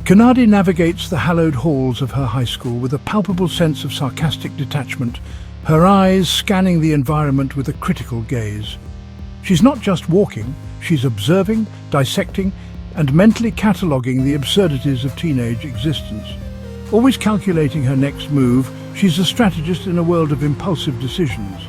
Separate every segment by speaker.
Speaker 1: Kanadi navigates the hallowed halls of her high school with a palpable sense of sarcastic detachment, her eyes scanning the environment with a critical gaze. She's not just walking, she's observing, dissecting, and mentally cataloguing the absurdities of teenage existence. Always calculating her next move, she's a strategist in a world of impulsive decisions.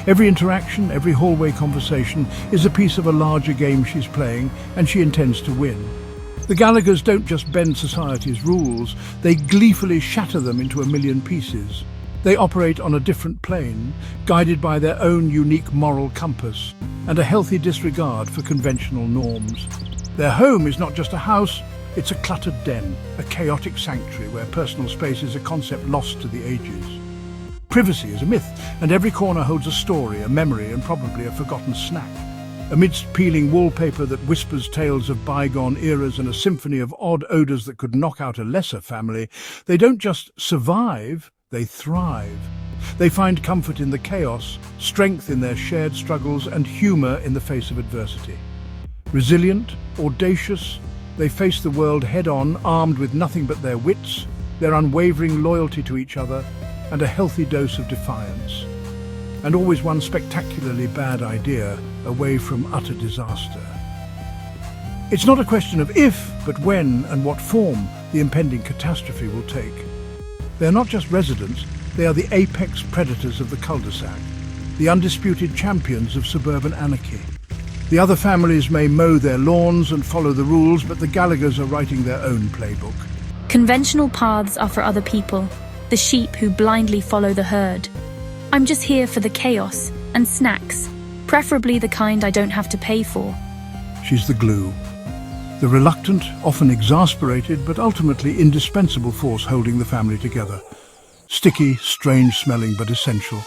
Speaker 1: Every interaction, every hallway conversation is a piece of a larger game she's playing, and she intends to win. The Gallaghers don't just bend society's rules, they gleefully shatter them into a million pieces. They operate on a different plane, guided by their own unique moral compass and a healthy disregard for conventional norms. Their home is not just a house, it's a cluttered den, a chaotic sanctuary where personal space is a concept lost to the ages. Privacy is a myth, and every corner holds a story, a memory, and probably a forgotten snack. Amidst peeling wallpaper that whispers tales of bygone eras and a symphony of odd odours that could knock out a lesser family, they don't just survive, they thrive. They find comfort in the chaos, strength in their shared struggles, and humour in the face of adversity. Resilient, audacious, they face the world head-on, armed with nothing but their wits, their unwavering loyalty to each other, and a healthy dose of defiance. And always one spectacularly bad idea away from utter disaster. It's not a question of if, but when and what form the impending catastrophe will take. They're not just residents, they are the apex predators of the cul-de-sac, the undisputed champions of suburban anarchy. The other families may mow their lawns and follow the rules, but the Gallaghers are writing their own playbook.
Speaker 2: Conventional paths are for other people, the sheep who blindly follow the herd. I'm just here for the chaos and snacks, preferably the kind I don't have to pay for.
Speaker 1: She's the glue. The reluctant, often exasperated, but ultimately indispensable force holding the family together. Sticky, strange-smelling, but essential.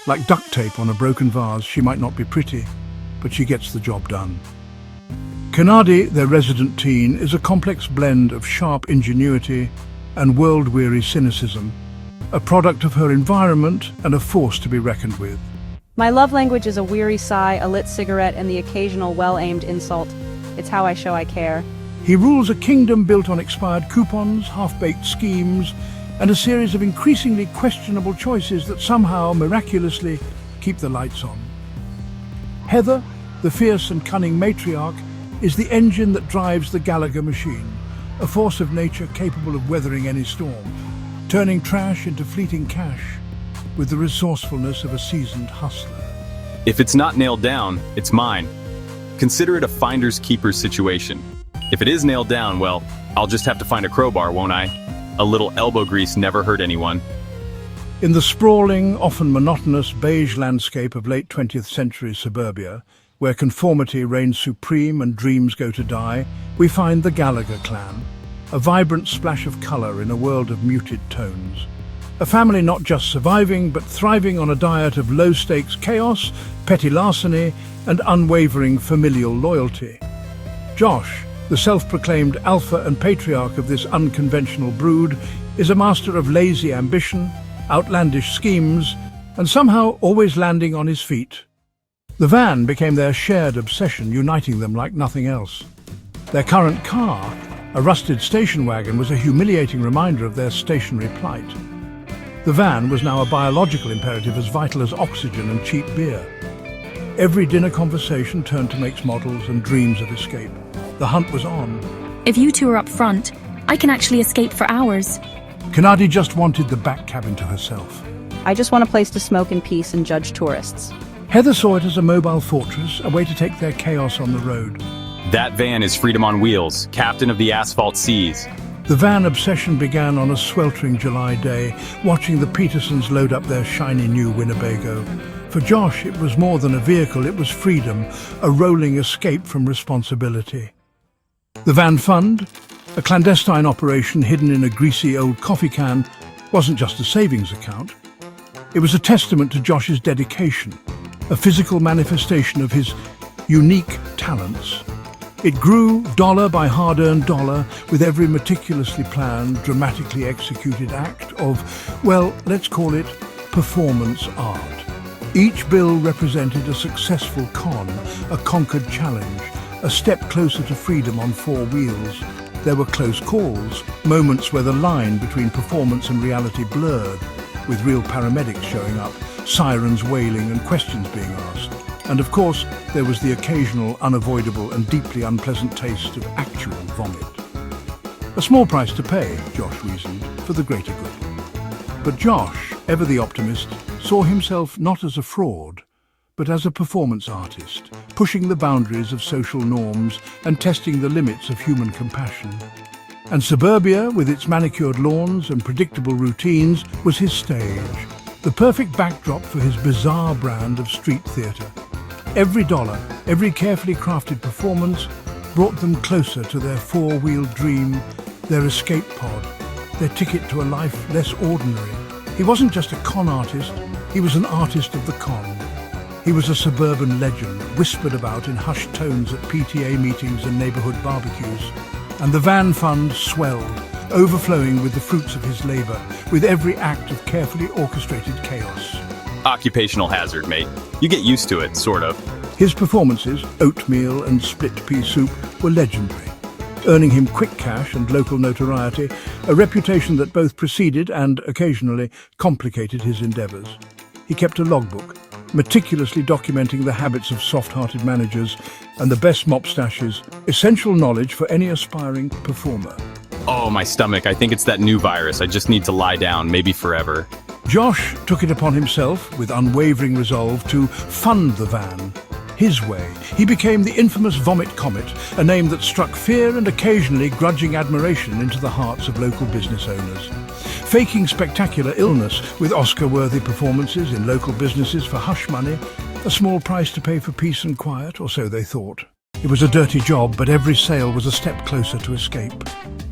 Speaker 1: Like duct tape on a broken vase, she might not be pretty, but she gets the job done. Kanadi, their resident teen, is a complex blend of sharp ingenuity and world-weary cynicism, a product of her environment and a force to be reckoned with.
Speaker 3: My love language is a weary sigh, a lit cigarette, and the occasional well-aimed insult. It's how I show I care.
Speaker 1: He rules a kingdom built on expired coupons, half-baked schemes, and a series of increasingly questionable choices that somehow, miraculously, keep the lights on. Heather, the fierce and cunning matriarch, is the engine that drives the Gallagher machine, a force of nature capable of weathering any storm, turning trash into fleeting cash with the resourcefulness of a seasoned hustler.
Speaker 4: If it's not nailed down, it's mine. Consider it a finder's keeper's situation. If it is nailed down, well, I'll just have to find a crowbar, won't I? A little elbow grease never hurt anyone.
Speaker 1: In the sprawling, often monotonous beige landscape of late 20th century suburbia, where conformity reigns supreme and dreams go to die, we find the Gallagher clan, a vibrant splash of colour in a world of muted tones. A family not just surviving, but thriving on a diet of low-stakes chaos, petty larceny, and unwavering familial loyalty. Josh, the self-proclaimed alpha and patriarch of this unconventional brood, is a master of lazy ambition, outlandish schemes, and somehow always landing on his feet. The van became their shared obsession, uniting them like nothing else. Their current car, a rusted station wagon, was a humiliating reminder of their stationary plight. The van was now a biological imperative as vital as oxygen and cheap beer. Every dinner conversation turned to makes models and dreams of escape. The hunt was on.
Speaker 2: If you two are up front, I can actually escape for hours.
Speaker 1: Kanadi just wanted the back cabin to herself.
Speaker 3: I just want a place to smoke in peace and judge tourists.
Speaker 1: Heather saw it as a mobile fortress, a way to take their chaos on the road.
Speaker 4: That van is freedom on wheels, captain of the asphalt seas.
Speaker 1: The van obsession began on a sweltering July day, watching the Petersons load up their shiny new Winnebago. For Josh, it was more than a vehicle, it was freedom, a rolling escape from responsibility. The Van Fund, a clandestine operation hidden in a greasy old coffee can, wasn't just a savings account. It was a testament to Josh's dedication, a physical manifestation of his unique talents. It grew dollar by hard-earned dollar with every meticulously planned, dramatically executed act of, well, let's call it performance art. Each bill represented a successful con, a conquered challenge, a step closer to freedom on four wheels. There were close calls, moments where the line between performance and reality blurred, with real paramedics showing up, sirens wailing and questions being asked. And of course, there was the occasional, unavoidable and deeply unpleasant taste of actual vomit. A small price to pay, Josh reasoned, for the greater good. But Josh, ever the optimist, saw himself not as a fraud, but as a performance artist, pushing the boundaries of social norms and testing the limits of human compassion. And suburbia, with its manicured lawns and predictable routines, was his stage, the perfect backdrop for his bizarre brand of street theatre. Every dollar, every carefully crafted performance brought them closer to their four-wheeled dream, their escape pod, their ticket to a life less ordinary. He wasn't just a con artist, he was an artist of the con. He was a suburban legend, whispered about in hushed tones at PTA meetings and neighbourhood barbecues. And the van fund swelled, overflowing with the fruits of his labour, with every act of carefully orchestrated chaos.
Speaker 4: Occupational hazard, mate. You get used to it, sort of.
Speaker 1: His performances, oatmeal and split pea soup, were legendary, earning him quick cash and local notoriety, a reputation that both preceded and, occasionally, complicated his endeavours. He kept a logbook, meticulously documenting the habits of soft-hearted managers and the best mop stashes, essential knowledge for any aspiring performer.
Speaker 4: Oh, my stomach. I think it's that new virus. I just need to lie down, maybe forever.
Speaker 1: Josh took it upon himself, with unwavering resolve, to fund the van. His way, he became the infamous Vomit Comet, a name that struck fear and occasionally grudging admiration into the hearts of local business owners. Faking spectacular illness with Oscar-worthy performances in local businesses for hush money, a small price to pay for peace and quiet, or so they thought. It was a dirty job, but every sale was a step closer to escape.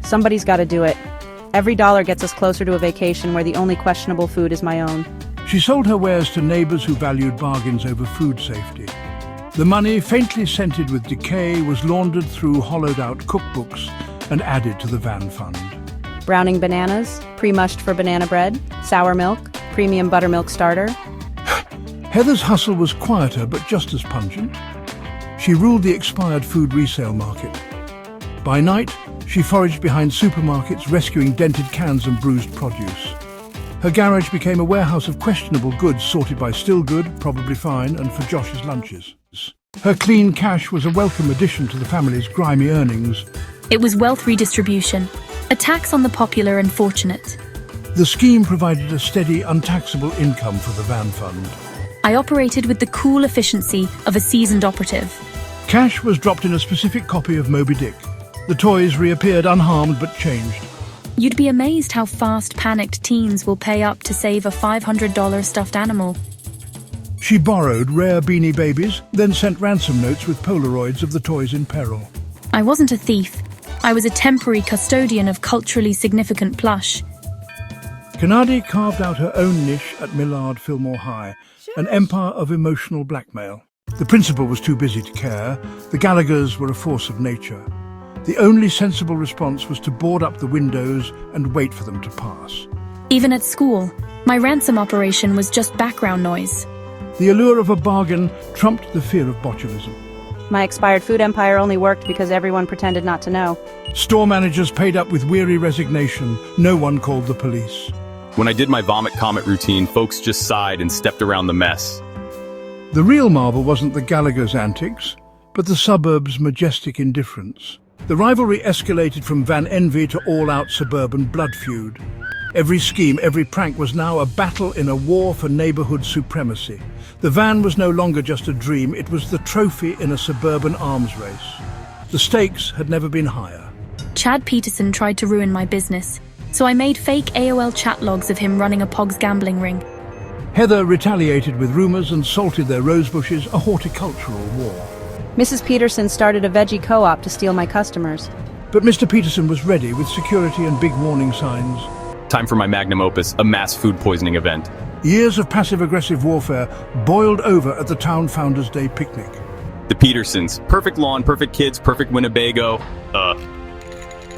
Speaker 3: Somebody's got to do it. Every dollar gets us closer to a vacation where the only questionable food is my own.
Speaker 1: She sold her wares to neighbours who valued bargains over food safety. The money, faintly scented with decay, was laundered through hollowed-out cookbooks and added to the van fund.
Speaker 3: Browning bananas, pre-mushed for banana bread, sour milk, premium buttermilk starter.
Speaker 1: Heather's hustle was quieter but just as pungent. She ruled the expired food resale market. By night, she foraged behind supermarkets, rescuing dented cans and bruised produce. Her garage became a warehouse of questionable goods sorted by still good, probably fine, and for Josh's lunches. Her clean cash was a welcome addition to the family's grimy earnings.
Speaker 2: It was wealth redistribution, a tax on the popular and fortunate.
Speaker 1: The scheme provided a steady, untaxable income for the van fund.
Speaker 2: I operated with the cool efficiency of a seasoned operative.
Speaker 1: Cash was dropped in a specific copy of Moby Dick. The toys reappeared unharmed but changed.
Speaker 2: You'd be amazed how fast panicked teens will pay up to save a $500 stuffed animal.
Speaker 1: She borrowed rare Beanie Babies, then sent ransom notes with Polaroids of the toys in peril.
Speaker 2: I wasn't a thief. I was a temporary custodian of culturally significant plush.
Speaker 1: Kanadi carved out her own niche at Millard Fillmore High, an empire of emotional blackmail. The principal was too busy to care. The Gallaghers were a force of nature. The only sensible response was to board up the windows and wait for them to pass.
Speaker 2: Even at school, my ransom operation was just background noise.
Speaker 1: The allure of a bargain trumped the fear of botulism.
Speaker 3: My expired food empire only worked because everyone pretended not to know.
Speaker 1: Store managers paid up with weary resignation. No one called the police.
Speaker 4: When I did my Vomit Comet routine, folks just sighed and stepped around the mess.
Speaker 1: The real marvel wasn't the Gallaghers' antics, but the suburbs' majestic indifference. The rivalry escalated from van envy to all-out suburban blood feud. Every scheme, every prank was now a battle in a war for neighbourhood supremacy. The van was no longer just a dream, it was the trophy in a suburban arms race. The stakes had never been higher.
Speaker 2: Chad Peterson tried to ruin my business, so I made fake AOL chat logs of him running a Pogs gambling ring.
Speaker 1: Heather retaliated with rumours and salted their rose bushes, a horticultural war.
Speaker 3: Mrs. Peterson started a veggie co-op to steal my customers.
Speaker 1: But Mr. Peterson was ready with security and big warning signs.
Speaker 4: Time for my magnum opus, a mass food poisoning event.
Speaker 1: Years of passive-aggressive warfare boiled over at the town Founders' Day picnic.
Speaker 4: The Petersons. Perfect lawn, perfect kids, perfect Winnebago.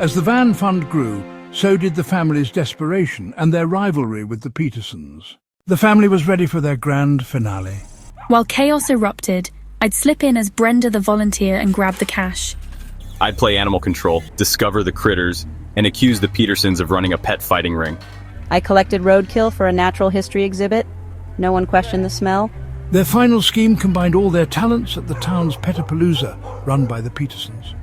Speaker 1: As the van fund grew, so did the family's desperation and their rivalry with the Petersons. The family was ready for their grand finale.
Speaker 2: While chaos erupted, I'd slip in as Brenda the volunteer and grab the cash.
Speaker 4: I'd play animal control, discover the critters, and accuse the Petersons of running a pet fighting ring.
Speaker 3: I collected roadkill for a natural history exhibit. No one questioned the smell.
Speaker 1: Their final scheme combined all their talents at the town's Petapalooza, run by the Petersons.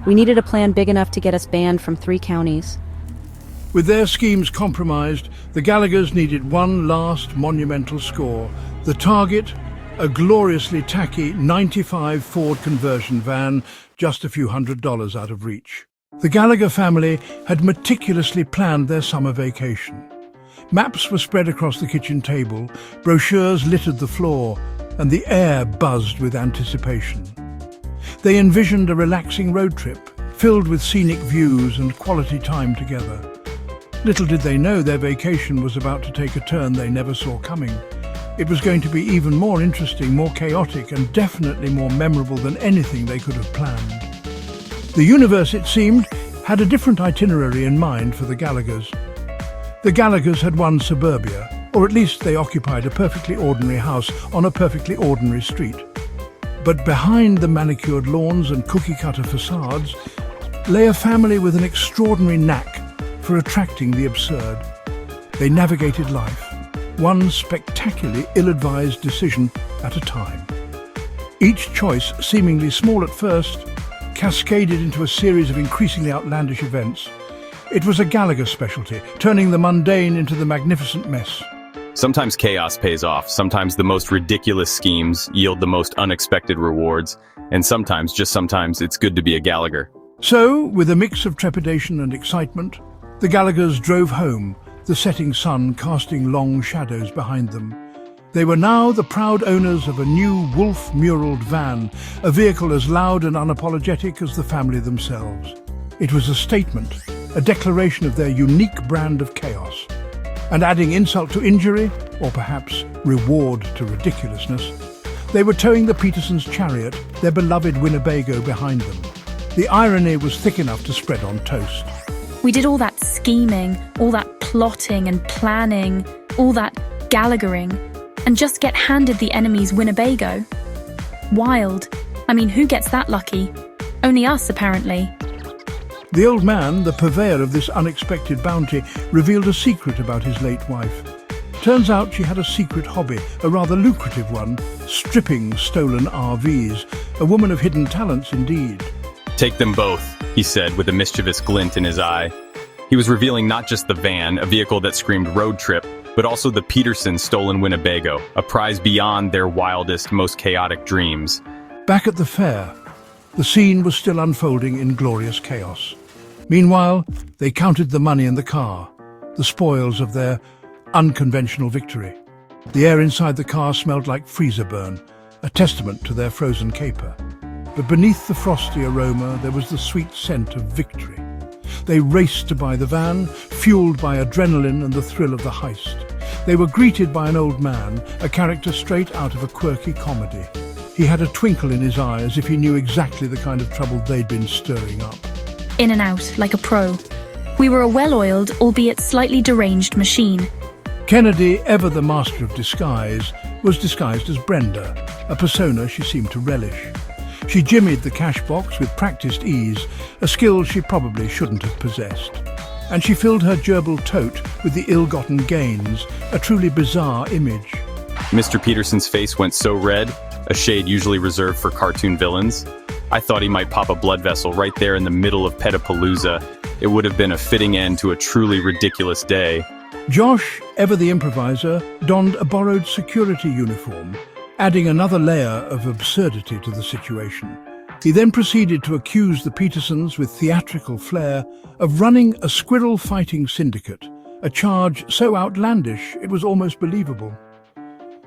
Speaker 3: We needed a plan big enough to get us banned from 3 counties.
Speaker 1: With their schemes compromised, the Gallaghers needed one last monumental score. The target, a gloriously tacky 95 Ford conversion van, just a few $100s out of reach. The Gallagher family had meticulously planned their summer vacation. Maps were spread across the kitchen table, brochures littered the floor, and the air buzzed with anticipation. They envisioned a relaxing road trip, filled with scenic views and quality time together. Little did they know their vacation was about to take a turn they never saw coming. It was going to be even more interesting, more chaotic, and definitely more memorable than anything they could have planned. The universe, it seemed, had a different itinerary in mind for the Gallaghers. The Gallaghers had won suburbia, or at least they occupied a perfectly ordinary house on a perfectly ordinary street. But behind the manicured lawns and cookie-cutter facades lay a family with an extraordinary knack for attracting the absurd. They navigated life, one spectacularly ill-advised decision at a time. Each choice, seemingly small at first, cascaded into a series of increasingly outlandish events. It was a Gallagher specialty, turning the mundane into the magnificent mess.
Speaker 4: Sometimes chaos pays off, sometimes the most ridiculous schemes yield the most unexpected rewards, and sometimes, just sometimes, it's good to be a Gallagher.
Speaker 1: So, with a mix of trepidation and excitement, the Gallaghers drove home, the setting sun casting long shadows behind them. They were now the proud owners of a new wolf-muraled van, a vehicle as loud and unapologetic as the family themselves. It was a statement, a declaration of their unique brand of chaos. And adding insult to injury, or perhaps reward to ridiculousness, they were towing the Petersons' chariot, their beloved Winnebago, behind them. The irony was thick enough to spread on toast.
Speaker 2: We did all that scheming, all that plotting and planning, all that Gallaghering, and just get handed the enemy's Winnebago. Wild. I mean, who gets that lucky? Only us, apparently.
Speaker 1: The old man, the purveyor of this unexpected bounty, revealed a secret about his late wife. Turns out she had a secret hobby, a rather lucrative one, stripping stolen RVs. A woman of hidden talents indeed.
Speaker 4: Take them both, he said with a mischievous glint in his eye. He was revealing not just the van, a vehicle that screamed road trip, but also the Petersons' stolen Winnebago, a prize beyond their wildest, most chaotic dreams.
Speaker 1: Back at the fair, the scene was still unfolding in glorious chaos. Meanwhile, they counted the money in the car, the spoils of their unconventional victory. The air inside the car smelled like freezer burn, a testament to their frozen caper. But beneath the frosty aroma, there was the sweet scent of victory. They raced to buy the van, fueled by adrenaline and the thrill of the heist. They were greeted by an old man, a character straight out of a quirky comedy. He had a twinkle in his eye as if he knew exactly the kind of trouble they'd been stirring up.
Speaker 2: In and out, like a pro. We were a well-oiled, albeit slightly deranged machine.
Speaker 1: Kennedy, ever the master of disguise, was disguised as Brenda, a persona she seemed to relish. She jimmied the cash box with practiced ease, a skill she probably shouldn't have possessed. And she filled her gerbil tote with the ill-gotten gains, a truly bizarre image.
Speaker 4: Mr. Peterson's face went so red, a shade usually reserved for cartoon villains. I thought he might pop a blood vessel right there in the middle of Petapalooza. It would have been a fitting end to a truly ridiculous day.
Speaker 1: Josh, ever the improviser, donned a borrowed security uniform, adding another layer of absurdity to the situation. He then proceeded to accuse the Petersons with theatrical flair of running a squirrel-fighting syndicate, a charge so outlandish it was almost believable.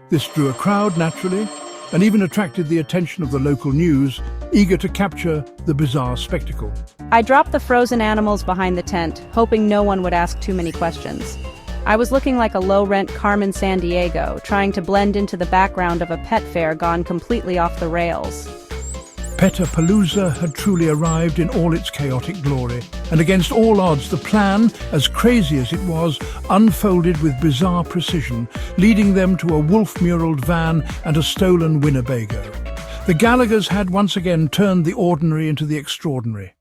Speaker 1: This drew a crowd, naturally, and even attracted the attention of the local news, eager to capture the bizarre spectacle.
Speaker 3: I dropped the frozen animals behind the tent, hoping no one would ask too many questions. I was looking like a low-rent Carmen Sandiego, trying to blend into the background of a pet fair gone completely off the rails.
Speaker 1: Petapalooza had truly arrived in all its chaotic glory, and against all odds the plan, as crazy as it was, unfolded with bizarre precision, leading them to a wolf-muraled van and a stolen Winnebago. The Gallaghers had once again turned the ordinary into the extraordinary.